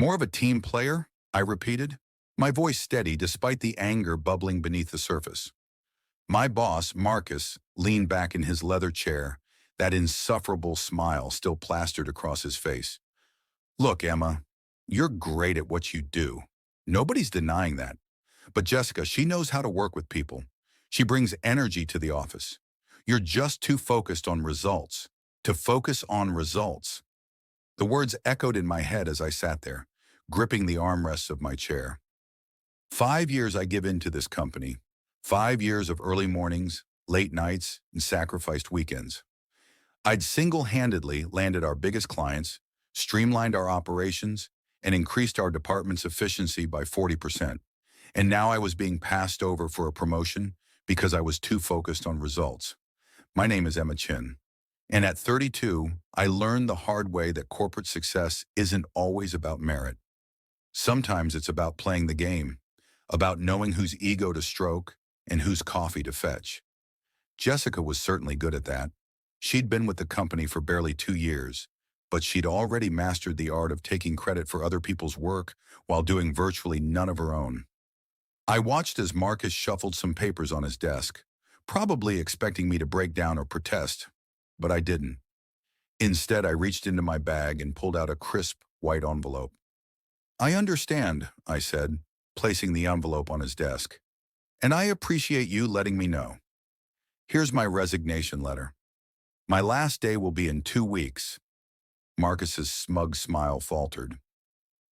More of a team player, I repeated, my voice steady despite the anger bubbling beneath the surface. My boss, Marcus, leaned back in his leather chair, that insufferable smile still plastered across his face. Look, Emma, you're great at what you do. Nobody's denying that. But Jessica, she knows how to work with people. She brings energy to the office. You're just too focused on results. To focus on results. The words echoed in my head as I sat there, gripping the armrests of my chair. 5 years I give in to this company. 5 years of early mornings, late nights, and sacrificed weekends. I'd single-handedly landed our biggest clients, streamlined our operations, and increased our department's efficiency by 40%. And now I was being passed over for a promotion because I was too focused on results. My name is Emma Chin. And at 32, I learned the hard way that corporate success isn't always about merit. Sometimes it's about playing the game, about knowing whose ego to stroke and whose coffee to fetch. Jessica was certainly good at that. She'd been with the company for barely 2 years, but she'd already mastered the art of taking credit for other people's work while doing virtually none of her own. I watched as Marcus shuffled some papers on his desk, probably expecting me to break down or protest, but I didn't. Instead, I reached into my bag and pulled out a crisp, white envelope. I understand, I said, placing the envelope on his desk. And I appreciate you letting me know. Here's my resignation letter. My last day will be in 2 weeks. Marcus's smug smile faltered.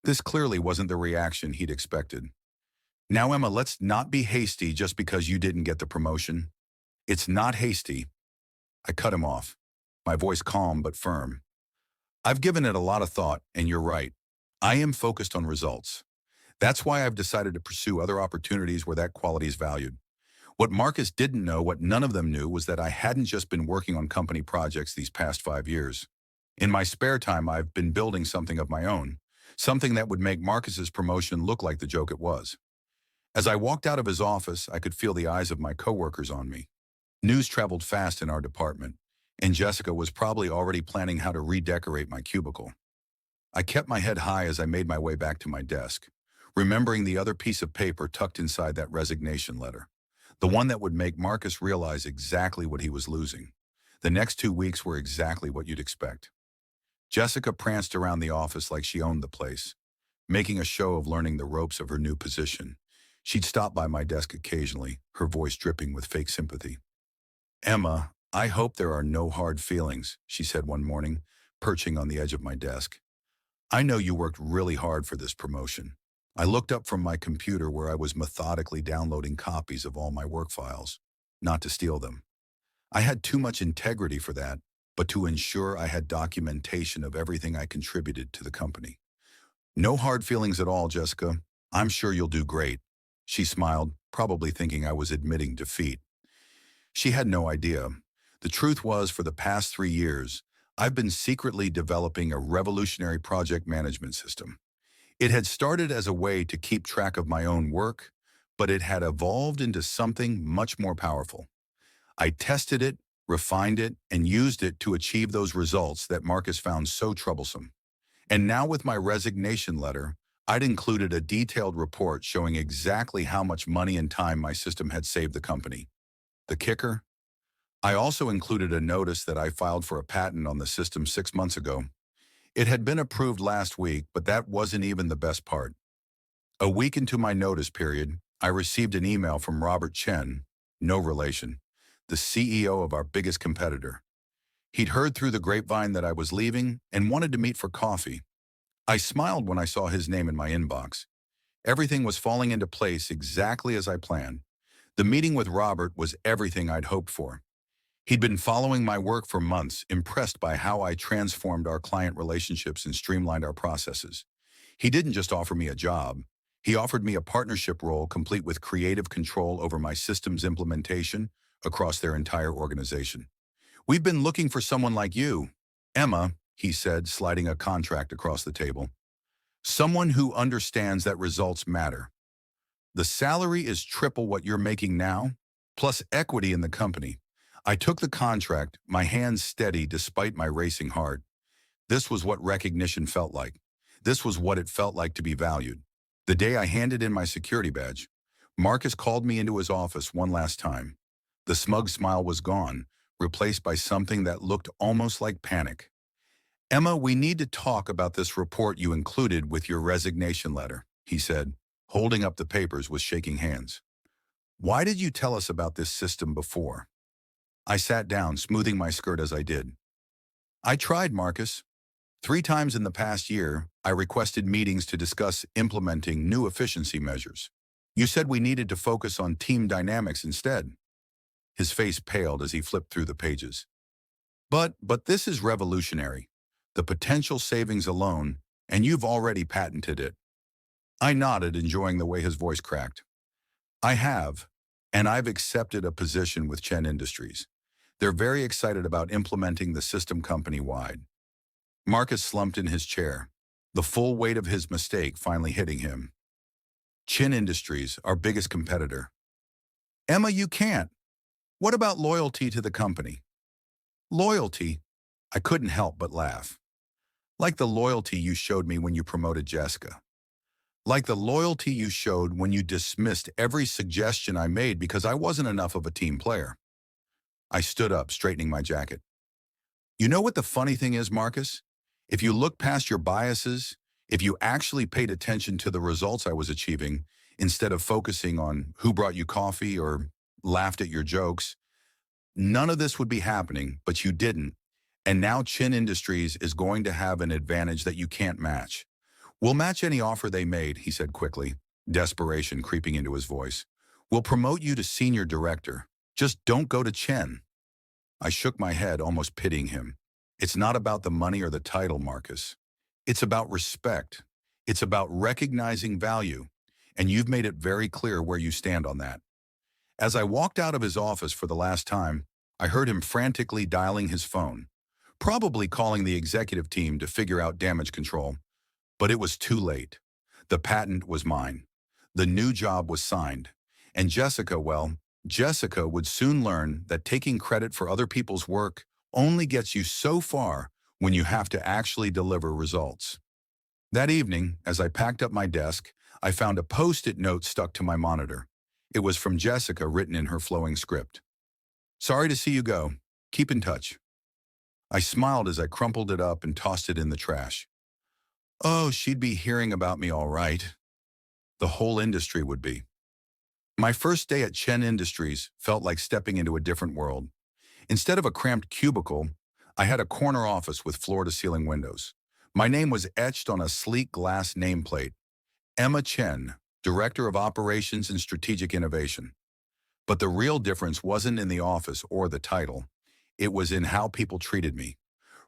This clearly wasn't the reaction he'd expected. Now, Emma, let's not be hasty just because you didn't get the promotion. It's not hasty. I cut him off, my voice calm but firm. I've given it a lot of thought, and you're right. I am focused on results. That's why I've decided to pursue other opportunities where that quality is valued. What Marcus didn't know, what none of them knew, was that I hadn't just been working on company projects these past 5 years. In my spare time, I've been building something of my own, something that would make Marcus's promotion look like the joke it was. As I walked out of his office, I could feel the eyes of my coworkers on me. News traveled fast in our department, and Jessica was probably already planning how to redecorate my cubicle. I kept my head high as I made my way back to my desk, remembering the other piece of paper tucked inside that resignation letter, the one that would make Marcus realize exactly what he was losing. The next 2 weeks were exactly what you'd expect. Jessica pranced around the office like she owned the place, making a show of learning the ropes of her new position. She'd stop by my desk occasionally, her voice dripping with fake sympathy. Emma, I hope there are no hard feelings, she said one morning, perching on the edge of my desk. I know you worked really hard for this promotion. I looked up from my computer where I was methodically downloading copies of all my work files, not to steal them. I had too much integrity for that, but to ensure I had documentation of everything I contributed to the company. No hard feelings at all, Jessica. I'm sure you'll do great. She smiled, probably thinking I was admitting defeat. She had no idea. The truth was, for the past 3 years, I've been secretly developing a revolutionary project management system. It had started as a way to keep track of my own work, but it had evolved into something much more powerful. I tested it, refined it, and used it to achieve those results that Marcus found so troublesome. And now with my resignation letter, I'd included a detailed report showing exactly how much money and time my system had saved the company. The kicker? I also included a notice that I filed for a patent on the system 6 months ago. It had been approved last week, but that wasn't even the best part. A week into my notice period, I received an email from Robert Chen, no relation, the CEO of our biggest competitor. He'd heard through the grapevine that I was leaving and wanted to meet for coffee. I smiled when I saw his name in my inbox. Everything was falling into place exactly as I planned. The meeting with Robert was everything I'd hoped for. He'd been following my work for months, impressed by how I transformed our client relationships and streamlined our processes. He didn't just offer me a job. He offered me a partnership role complete with creative control over my system's implementation across their entire organization. We've been looking for someone like you, Emma, he said, sliding a contract across the table. Someone who understands that results matter. The salary is triple what you're making now, plus equity in the company. I took the contract, my hands steady despite my racing heart. This was what recognition felt like. This was what it felt like to be valued. The day I handed in my security badge, Marcus called me into his office one last time. The smug smile was gone, replaced by something that looked almost like panic. "Emma, we need to talk about this report you included with your resignation letter," he said, holding up the papers with shaking hands. "Why did you tell us about this system before?" I sat down, smoothing my skirt as I did. "I tried, Marcus. 3 times in the past year, I requested meetings to discuss implementing new efficiency measures. You said we needed to focus on team dynamics instead." His face paled as he flipped through the pages. But this is revolutionary. The potential savings alone, and you've already patented it." I nodded, enjoying the way his voice cracked. "I have, and I've accepted a position with Chen Industries. They're very excited about implementing the system company-wide." Marcus slumped in his chair, the full weight of his mistake finally hitting him. "Chen Industries, our biggest competitor." "Emma, you can't. What about loyalty to the company?" "Loyalty?" I couldn't help but laugh. "Like the loyalty you showed me when you promoted Jessica. Like the loyalty you showed when you dismissed every suggestion I made because I wasn't enough of a team player." I stood up, straightening my jacket. "You know what the funny thing is, Marcus? If you look past your biases, if you actually paid attention to the results I was achieving, instead of focusing on who brought you coffee or laughed at your jokes, none of this would be happening, but you didn't. And now Chin Industries is going to have an advantage that you can't match." "We'll match any offer they made," he said quickly, desperation creeping into his voice. "We'll promote you to senior director. Just don't go to Chen." I shook my head, almost pitying him. "It's not about the money or the title, Marcus. It's about respect. It's about recognizing value, and you've made it very clear where you stand on that." As I walked out of his office for the last time, I heard him frantically dialing his phone, probably calling the executive team to figure out damage control. But it was too late. The patent was mine. The new job was signed. And Jessica, well, Jessica would soon learn that taking credit for other people's work only gets you so far when you have to actually deliver results. That evening, as I packed up my desk, I found a post-it note stuck to my monitor. It was from Jessica, written in her flowing script. "Sorry to see you go. Keep in touch." I smiled as I crumpled it up and tossed it in the trash. Oh, she'd be hearing about me all right. The whole industry would be. My first day at Chen Industries felt like stepping into a different world. Instead of a cramped cubicle, I had a corner office with floor-to-ceiling windows. My name was etched on a sleek glass nameplate: Emma Chen, Director of Operations and Strategic Innovation. But the real difference wasn't in the office or the title. It was in how people treated me.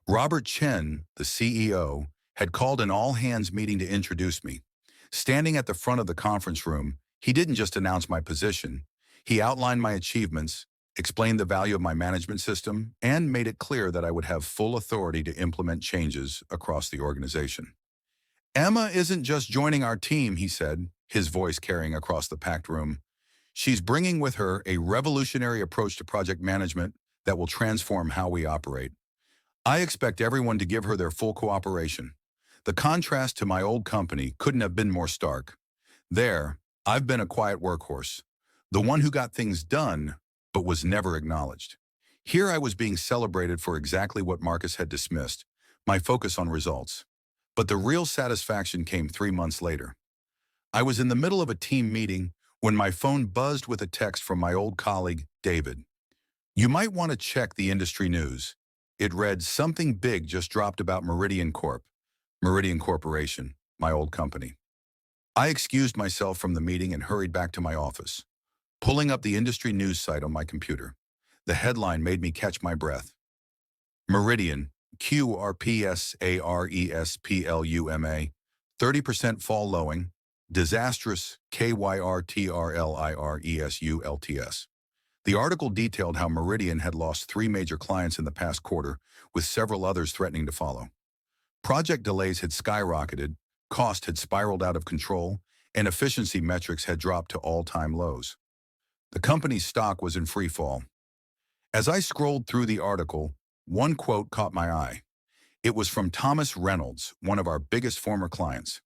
Robert Chen, the CEO, had called an all-hands meeting to introduce me. Standing at the front of the conference room, he didn't just announce my position. He outlined my achievements, explained the value of my management system, and made it clear that I would have full authority to implement changes across the organization. "Emma isn't just joining our team," he said, his voice carrying across the packed room. "She's bringing with her a revolutionary approach to project management that will transform how we operate. I expect everyone to give her their full cooperation." The contrast to my old company couldn't have been more stark. There, I've been a quiet workhorse, the one who got things done, but was never acknowledged. Here I was being celebrated for exactly what Marcus had dismissed: my focus on results. But the real satisfaction came 3 months later. I was in the middle of a team meeting when my phone buzzed with a text from my old colleague, David. "You might want to check the industry news." It read, "Something big just dropped about Meridian Corporation, my old company." I excused myself from the meeting and hurried back to my office, pulling up the industry news site on my computer. The headline made me catch my breath. Meridian, QRPSARESPLUMA, 30% fall lowing, disastrous KYRTRLIRESULTS. The article detailed how Meridian had lost 3 major clients in the past quarter, with several others threatening to follow. Project delays had skyrocketed, cost had spiraled out of control, and efficiency metrics had dropped to all-time lows. The company's stock was in free fall. As I scrolled through the article, one quote caught my eye. It was from Thomas Reynolds, one of our biggest former clients.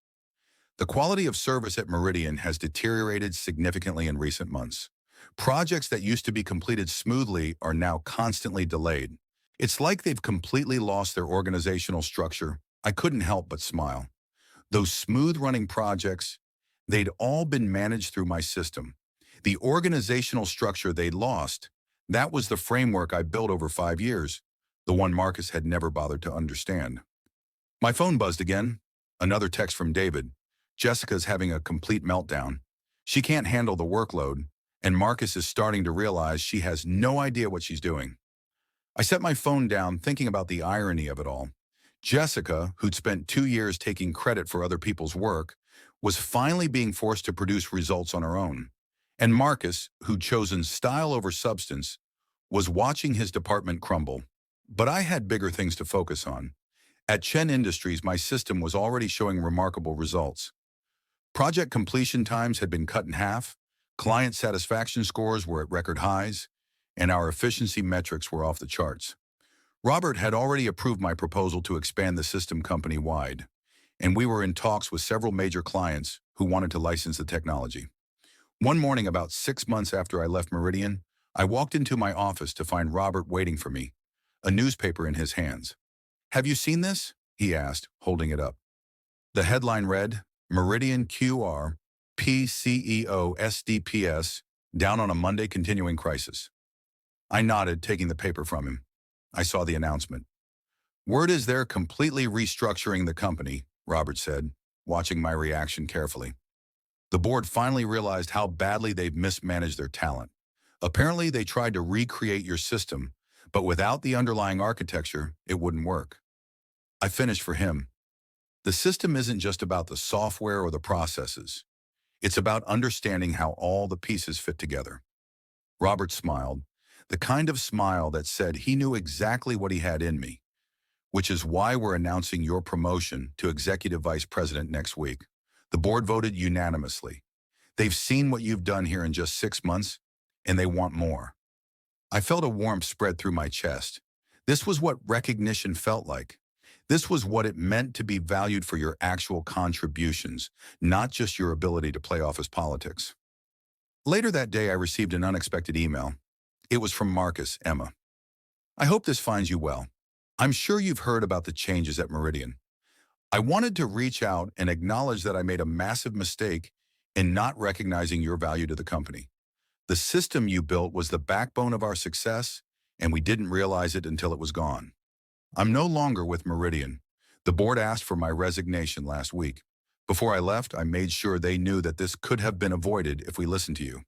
The quality of service at Meridian has deteriorated significantly in recent months. Projects that used to be completed smoothly are now constantly delayed. It's like they've completely lost their organizational structure. I couldn't help but smile. Those smooth-running projects, they'd all been managed through my system. The organizational structure they'd lost, that was the framework I built over 5 years, the one Marcus had never bothered to understand. My phone buzzed again. Another text from David. Jessica's having a complete meltdown. She can't handle the workload, and Marcus is starting to realize she has no idea what she's doing. I set my phone down, thinking about the irony of it all. Jessica, who'd spent 2 years taking credit for other people's work, was finally being forced to produce results on her own. And Marcus, who'd chosen style over substance, was watching his department crumble. But I had bigger things to focus on. At Chen Industries, my system was already showing remarkable results. Project completion times had been cut in half, client satisfaction scores were at record highs, and our efficiency metrics were off the charts. Robert had already approved my proposal to expand the system company-wide, and we were in talks with several major clients who wanted to license the technology. One morning, about 6 months after I left Meridian, I walked into my office to find Robert waiting for me, a newspaper in his hands. "Have you seen this?" he asked, holding it up. The headline read, "Meridian QR, PCEO SDPS, down on a Monday continuing crisis." I nodded, taking the paper from him. I saw the announcement. "Word is they're completely restructuring the company," Robert said, watching my reaction carefully. The board finally realized how badly they've mismanaged their talent. Apparently, they tried to recreate your system, but without the underlying architecture, it wouldn't work. I finished for him. The system isn't just about the software or the processes. It's about understanding how all the pieces fit together. Robert smiled, the kind of smile that said he knew exactly what he had in me, which is why we're announcing your promotion to Executive Vice President next week. The board voted unanimously. They've seen what you've done here in just 6 months, and they want more. I felt a warmth spread through my chest. This was what recognition felt like. This was what it meant to be valued for your actual contributions, not just your ability to play office politics. Later that day, I received an unexpected email. It was from Marcus, Emma. "I hope this finds you well. I'm sure you've heard about the changes at Meridian. I wanted to reach out and acknowledge that I made a massive mistake in not recognizing your value to the company. The system you built was the backbone of our success, and we didn't realize it until it was gone. I'm no longer with Meridian. The board asked for my resignation last week. Before I left, I made sure they knew that this could have been avoided if we listened to you.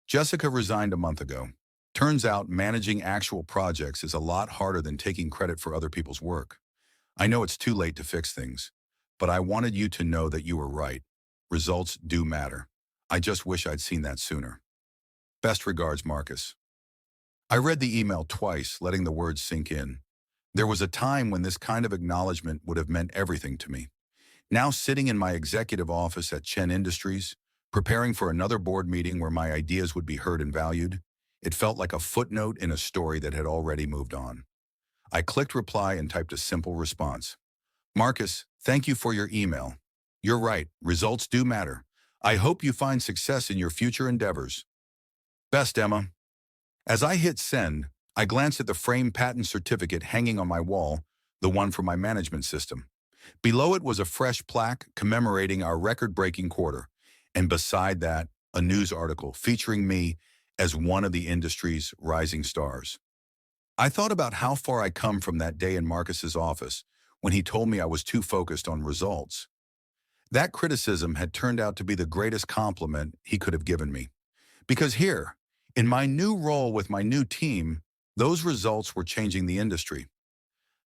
Jessica resigned a month ago. Turns out managing actual projects is a lot harder than taking credit for other people's work. I know it's too late to fix things, but I wanted you to know that you were right. Results do matter. I just wish I'd seen that sooner. Best regards, Marcus." I read the email twice, letting the words sink in. There was a time when this kind of acknowledgement would have meant everything to me. Now sitting in my executive office at Chen Industries, preparing for another board meeting where my ideas would be heard and valued, it felt like a footnote in a story that had already moved on. I clicked reply and typed a simple response. "Marcus, thank you for your email. You're right, results do matter. I hope you find success in your future endeavors. Best, Emma." As I hit send, I glanced at the framed patent certificate hanging on my wall, the one for my management system. Below it was a fresh plaque commemorating our record-breaking quarter, and beside that, a news article featuring me as one of the industry's rising stars. I thought about how far I come from that day in Marcus's office when he told me I was too focused on results. That criticism had turned out to be the greatest compliment he could have given me. Because here, in my new role with my new team, those results were changing the industry.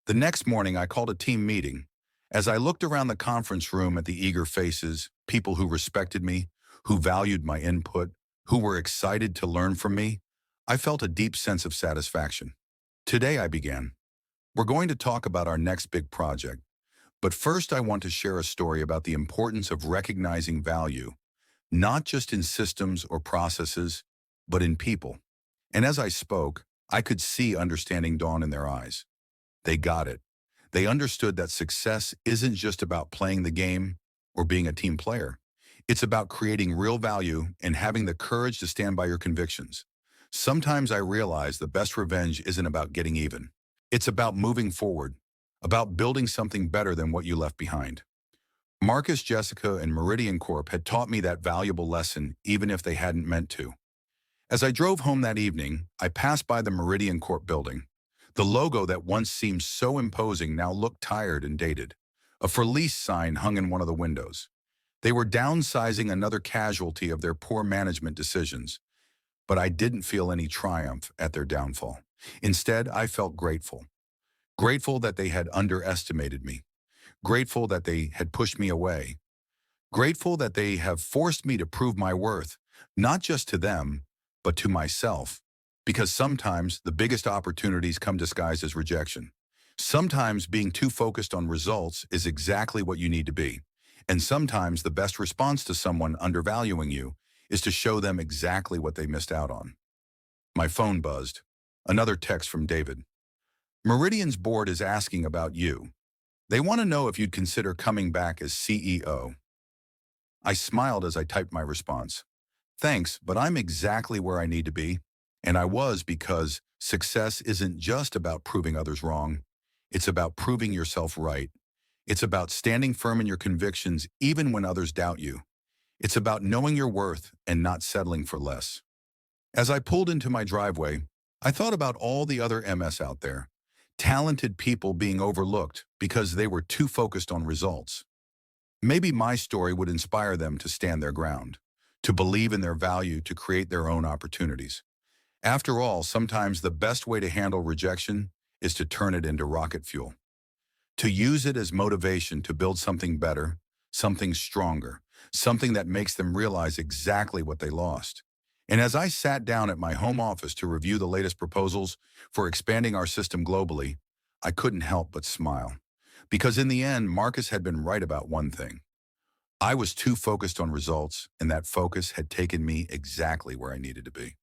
The next morning, I called a team meeting. As I looked around the conference room at the eager faces, people who respected me, who valued my input, who were excited to learn from me, I felt a deep sense of satisfaction. "Today," I began, "we're going to talk about our next big project. But first, I want to share a story about the importance of recognizing value, not just in systems or processes, but in people." And as I spoke, I could see understanding dawn in their eyes. They got it. They understood that success isn't just about playing the game or being a team player. It's about creating real value and having the courage to stand by your convictions. Sometimes I realize the best revenge isn't about getting even. It's about moving forward, about building something better than what you left behind. Marcus, Jessica, and Meridian Corp had taught me that valuable lesson even if they hadn't meant to. As I drove home that evening, I passed by the Meridian Corp building. The logo that once seemed so imposing now looked tired and dated. A for lease sign hung in one of the windows. They were downsizing, another casualty of their poor management decisions. But I didn't feel any triumph at their downfall. Instead, I felt grateful. Grateful that they had underestimated me. Grateful that they had pushed me away. Grateful that they have forced me to prove my worth, not just to them, but to myself. Because sometimes the biggest opportunities come disguised as rejection. Sometimes being too focused on results is exactly what you need to be. And sometimes the best response to someone undervaluing you is to show them exactly what they missed out on. My phone buzzed. Another text from David. Meridian's board is asking about you. They want to know if you'd consider coming back as CEO. I smiled as I typed my response. Thanks, but I'm exactly where I need to be. And I was, because success isn't just about proving others wrong. It's about proving yourself right. It's about standing firm in your convictions even when others doubt you. It's about knowing your worth and not settling for less. As I pulled into my driveway, I thought about all the other MS out there. Talented people being overlooked because they were too focused on results. Maybe my story would inspire them to stand their ground, to believe in their value, to create their own opportunities. After all, sometimes the best way to handle rejection is to turn it into rocket fuel, to use it as motivation to build something better, something stronger, something that makes them realize exactly what they lost. And as I sat down at my home office to review the latest proposals for expanding our system globally, I couldn't help but smile. Because in the end, Marcus had been right about one thing. I was too focused on results, and that focus had taken me exactly where I needed to be.